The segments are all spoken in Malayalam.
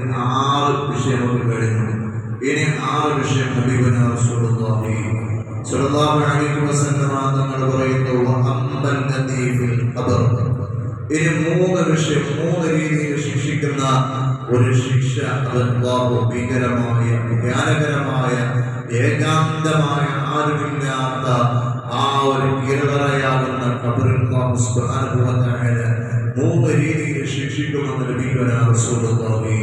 6 വിഷയമൊക്കെ കഴിഞ്ഞു. ഇനി 6 വിഷയം ഹബീബുനാ റസൂലുള്ളാഹി സ്വല്ലല്ലാഹു അലൈഹി വസല്ലം തങ്ങൾ പറയുന്നു അമ്മൽ നദീഫിൽ ഖബർ. ഇനി 3 വിഷയം 3 രീതിയിൽ ശിക്ഷിക്കുന്ന ഒരു ശിക്ഷ. അത് അല്ലാഹു ഭീകരമായ ജ്ഞാനകരമായ ഏകാന്തമായ ആരുമില്ലാത്ത ആ ഒരു ഇരുളറയാകുന്ന ഖബറിൽ അല്ലാഹു സുബ്ഹാനഹു വ തആല 3 രീതിയിൽ ശിക്ഷിക്കുമെന്ന് നബിയുനാ റസൂലുള്ളാഹി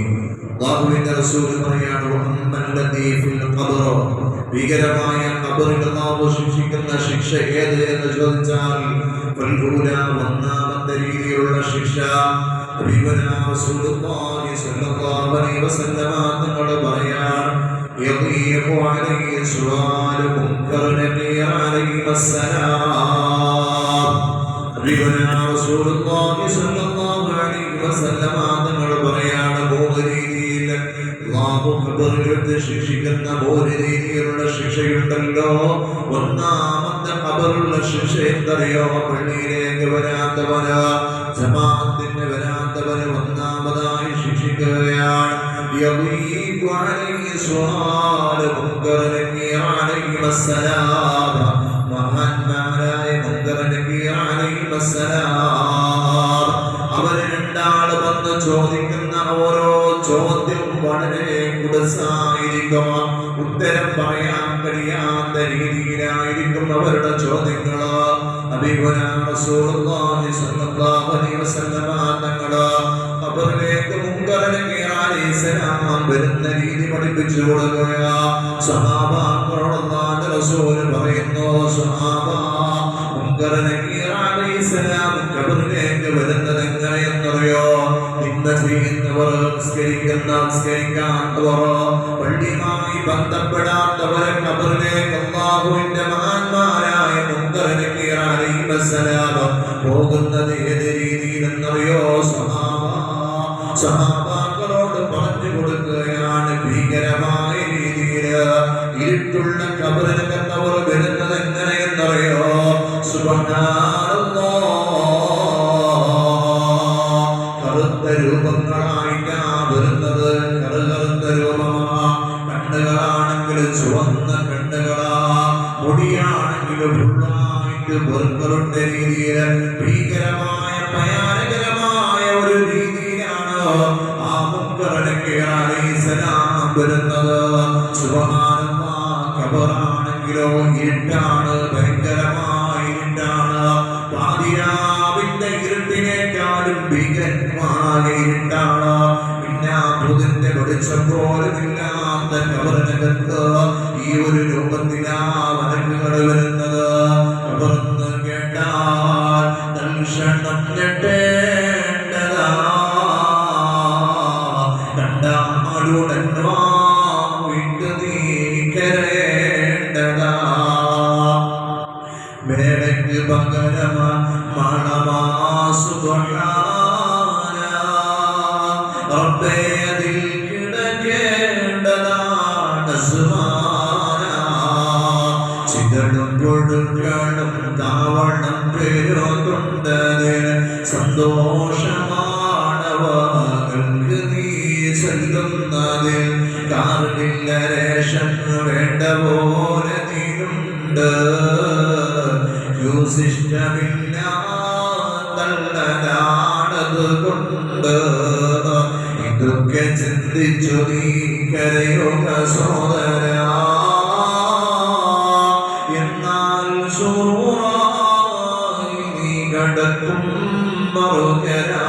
അല്ലാഹുവിന്റെ റസൂൽ പറയാണ് അമ്മൽ നദീഫിൽ ഖബർ. ഭീകരമായ ഖബറിൽ അല്ലാഹു ശിക്ഷിക്കുന്ന ശിക്ഷ ഏത് എന്ന് ചോദിച്ചാൽ ഒന്നാമത്തെ രീതിയിലുള്ള ശിക്ഷ നബിയുനാ റസൂലുള്ളാഹി സ്വല്ലല്ലാഹു അലൈഹി വസല്ലം തങ്ങൾ പറയാണ് യദീഖു അലൈഹി സുആലു മുൻകർ നബിയ അലൈഹി വസല്ലം. നബിയുനാ റസൂലുള്ളാഹി സ്വല്ലല്ലാഹു അലൈഹി വസല്ലം തങ്ങൾ പറയാണ് 3 രീതിയിൽ അല്ലാഹു ഖബറിൽ ശിക്ഷിക്കുന്ന 3 രീതിയിലുള്ള ശിക്ഷയുണ്ടല്ലോ. ഒന്നാമത്തെ ഖബറുള്ള ശിക്ഷ എന്തറിയോ? പള്ളിയിലേക്ക് വരാത്തവന്, ജമാഅത്തിന് വരാത്തവന് ഒന്നാമതായി ശിക്ഷിക്കുകയാണ്. യദീഖു അലൈഹി സുആലു മുൻകർ നബിയ അലൈഹി വസല്ലം. മഹാന്മാരായ മുൻകർ നബിയ അലൈഹി വസല്ലം അവര് രണ്ടാൾ വന്ന് ചോദിക്കുന്ന ഓരോ ചോദ്യവും വളരെ കുടസായിരിക്കും. ഉത്തരം പറയാൻ കഴിയാത്ത രീതിയിലായിരിക്കും അവരുടെ ചോദ്യങ്ങൾ. നബിയുനാ റസൂലുള്ളാഹി സ്വല്ലല്ലാഹു അലൈഹി വസല്ലം തങ്ങൾ ഖബറിലേക്ക് മുൻകർ നബി അലൈഹിസ്സലാം വരുന്ന രീതി പഠിപ്പിച്ചു കൊടുക്കുക. സ്വഹാബാക്കളോട് അല്ലാഹുവിന്റെ റസൂൽ പറയുന്നു, സ്വഹാബ മുൻകർ നബി അലൈഹിസ്സലാം ഖബറിലേക്ക് വരുന്നത് എങ്ങനെയെന്നറിയോ? ഇന്ന് ചെയ്യുന്നവർ, നിസ്കരിക്കാത്തവർ, പള്ളിയുമായി ബന്ധപ്പെടാത്തവരെ ഖബറിലേക്ക് അല്ലാഹുവിന്റെ മഹാന്മാരായ മുൻകർ നബി അലൈഹി വസല്ലം പോകുന്നത് ഏത് രീതിയിലെന്നറിയോ? സഹാബാക്കളോട് പറഞ്ഞു കൊടുക്കുകയാണ്, ഭീകരമായ രീതിയിൽ ഇരുട്ടുള്ള ഖബറിനകത്തവർ വരുന്നത് എങ്ങനെയെന്നറിയോ? സുബ്ഹാനല്ലാഹ്, കറുത്ത രൂപങ്ങളായിട്ടാണ് വരുന്നത്. കറുത്ത രൂപമാ. കണ്ണുകളാണെങ്കിൽ ചുവന്ന കണ്ണുകളാ. മുടിയാണെങ്കിൽ ഫുള്ളായിട്ട് ബർഗറുണ്ട രീതിയിൽ ഭീകരമായ ഭയാനകരമായ ഒരു രീതിയിലാണ് ആ മുൻകർ നബി അലൈഹിസ്സലാം വരുന്നത്. സുബ്ഹാനല്ലാഹ്, ഖബറാണെങ്കിലോ ഇരുട്ടാണ്, ഭയങ്കരമായ ഇരുട്ടാണ്. പാതിരാവിന്റെ ഇരുട്ടിനേക്കാളും ഭീകരമായ ഇരുട്ടാണ്. പിന്നെ ബുധന്റെ വെളിച്ചം പോലുമില്ലാത്ത ഖബറിനകത്ത് ഈ ഒരു രൂപത്തിലാ മലക്കുകൾ വരുന്നത്. ഖബറെന്ന് കേട്ടാൽ തൽക്ഷണം ഞെട്ടേണ്ടതാ. കണ്ടാലുടൻ വിട്ടു നീക്കരേണ്ടതാ. മേടയ്ക്ക് പകരമാ മണമാ സുബ്ഹാന റബ്ബേ അതിൽ കിടക്കേണ്ടതാണ് സുബ്ഹാന. ചിതടും കൊടുക്കണം താവണം പേരുകൊണ്ടതിന് സന്തോഷമാണവകൾക്ക് നീ ചെല്ലുന്നതിൽ. കാറില്ല രേഷൻ വേണ്ട പോലെ നീയുണ്ട്. യൂസിഷ്ടമില്ല തള്ളനാണത് കൊണ്ട്. ഇതൊക്കെ ചിന്തിച്ചു നീ കരയുക സോദരാ. എന്നാൽ സൂറായി നീ കടക്കും മറുകരാ.